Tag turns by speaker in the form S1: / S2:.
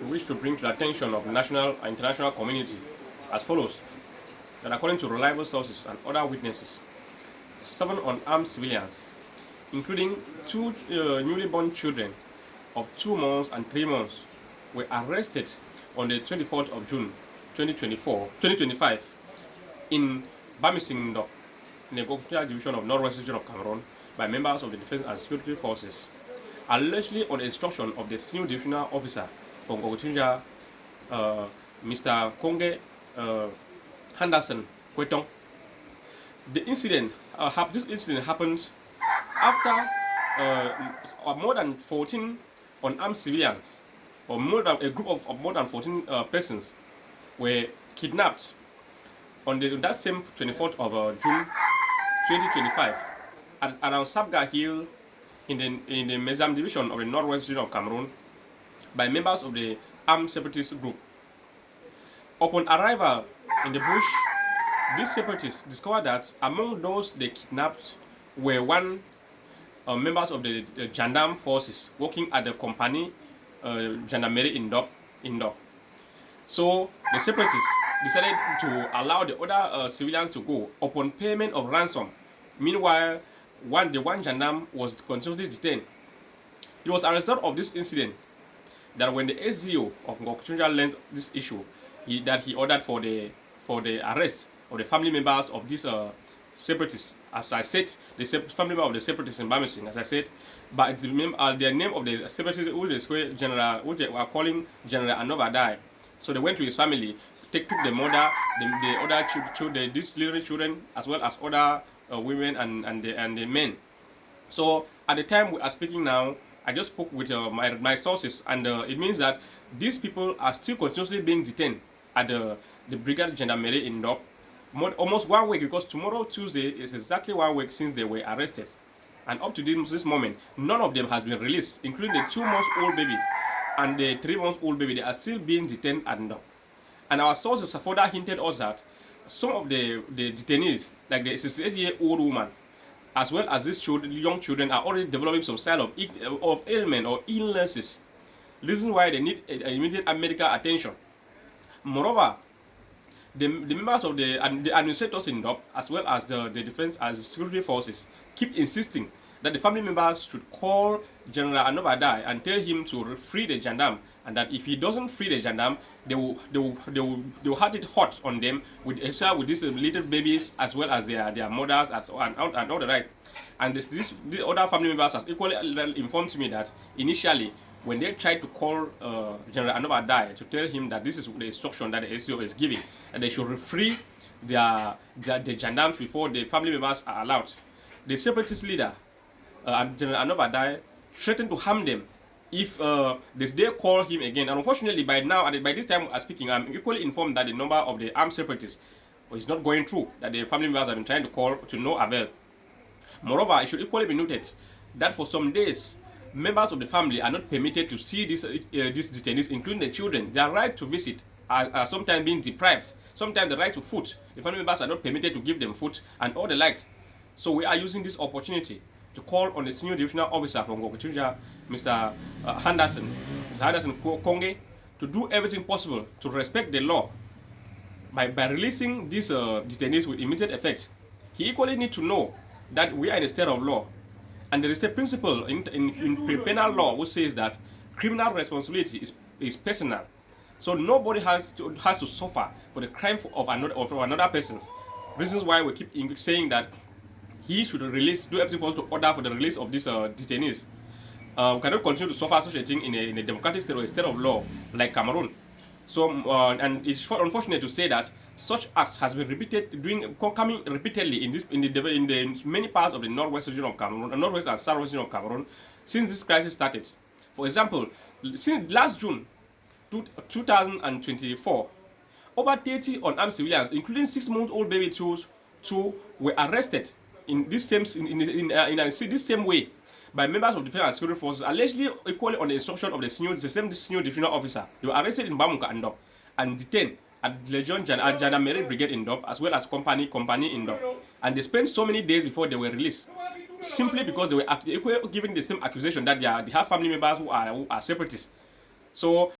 S1: we wish to bring to the attention of the national and international community as follows: that according to reliable sources and other witnesses, 7 unarmed civilians, including two newly born children of 2 months and 3 months, were arrested on the 24th of June 2025 in Bamising Ndop, in the Gokutia division of Northwest region of Cameroon, by members of the Defense and Security Forces, allegedly on the instruction of the senior divisional officer from Gokutia, Mr. Konge Henderson Kwetong. This incident happened after more than 14 unarmed civilians, or a group of more than 14 persons, were kidnapped on that same 24th of June 2025 at around Sabga Hill in the Mezam division of the Northwest region of Cameroon by members of the armed separatist group. Upon arrival in the bush, these separatists discovered that among those they kidnapped were members of the gendarme forces working at the company Gendarmerie in Ndop. So the separatists decided to allow the other civilians to go upon payment of ransom. Meanwhile, the one gendarme was continuously detained. It was a result of this incident that when the SGO of Ngokutunja learned this issue, he ordered for the arrest of the family members of these separatists. As I said, the family member of the separatists in Bamising, as I said, but the name of the separatists, which they were calling General Ndop-Cameroon. So they went to his family, took the mother, the other children, these little children, as well as other women and the men. So at the time we are speaking now, I just spoke with my sources, and it means that these people are still continuously being detained at the Brigade Gendarmerie in Ndop. Almost 1 week, because tomorrow, Tuesday, is exactly 1 week since they were arrested. And up to this moment, none of them has been released, including the 2-month-old baby and the 3-month-old baby. They are still being detained at Ndop. And our sources have further hinted us that some of the detainees, like the 68-year-old woman, as well as these young children, are already developing some sign of ailment or illnesses. Reason why they need immediate medical attention. Moreover, the members of the administrators in Ndop, as well as the defense and the security forces, keep insisting that the family members should call General Ndop-Cameroon and tell him to free the gendarme, and that if he doesn't free the gendarme, they will have it hot on them with these little babies, as well as their mothers and all the right. And the other family members has equally informed me that initially, when they tried to call General Ndop-Cameroon to tell him that this is the instruction that the SEO is giving, and they should free the gendarmes before the family members are allowed, the separatist leader, General Ndop-Cameroon, threatened to harm them if they call him again. And unfortunately, by this time I'm speaking, I'm equally informed that the number of the armed separatists is not going through, that the family members have been trying to call to no avail. Moreover, it should equally be noted that for some days, members of the family are not permitted to see these detainees, including the children. Their right to visit are sometimes being deprived. Sometimes the right to food, the family members are not permitted to give them food and all the likes. So we are using this opportunity to call on the senior divisional officer from Gokutunja, Mr. Henderson Konge, to do everything possible to respect the law by releasing these detainees with immediate effect. He equally needs to know that we are in a state of law, and there is a principle in penal law which says that criminal responsibility is personal. So nobody has to suffer for the crime of another person. Reasons why we keep saying that he should do everything possible to order for the release of these detainees. We cannot continue to suffer such a thing in a democratic state or a state of law like Cameroon. So, and it's unfortunate to say that such acts has been coming repeatedly in the many parts of the northwest region of Cameroon, northwest and southwest region of Cameroon, since this crisis started. For example, since last June 2024, over 30 unarmed civilians, including 6-month-old baby two, were arrested in this same way by members of the defense and security forces, allegedly equally on the instruction of the senior divisional officer. They were arrested in Bamunka and Ndop and detained at Legion Gendarmerie Brigade in Ndop, as well as company in Ndop. And they spent so many days before they were released, simply because they were given the same accusation that they have family members who are separatists. So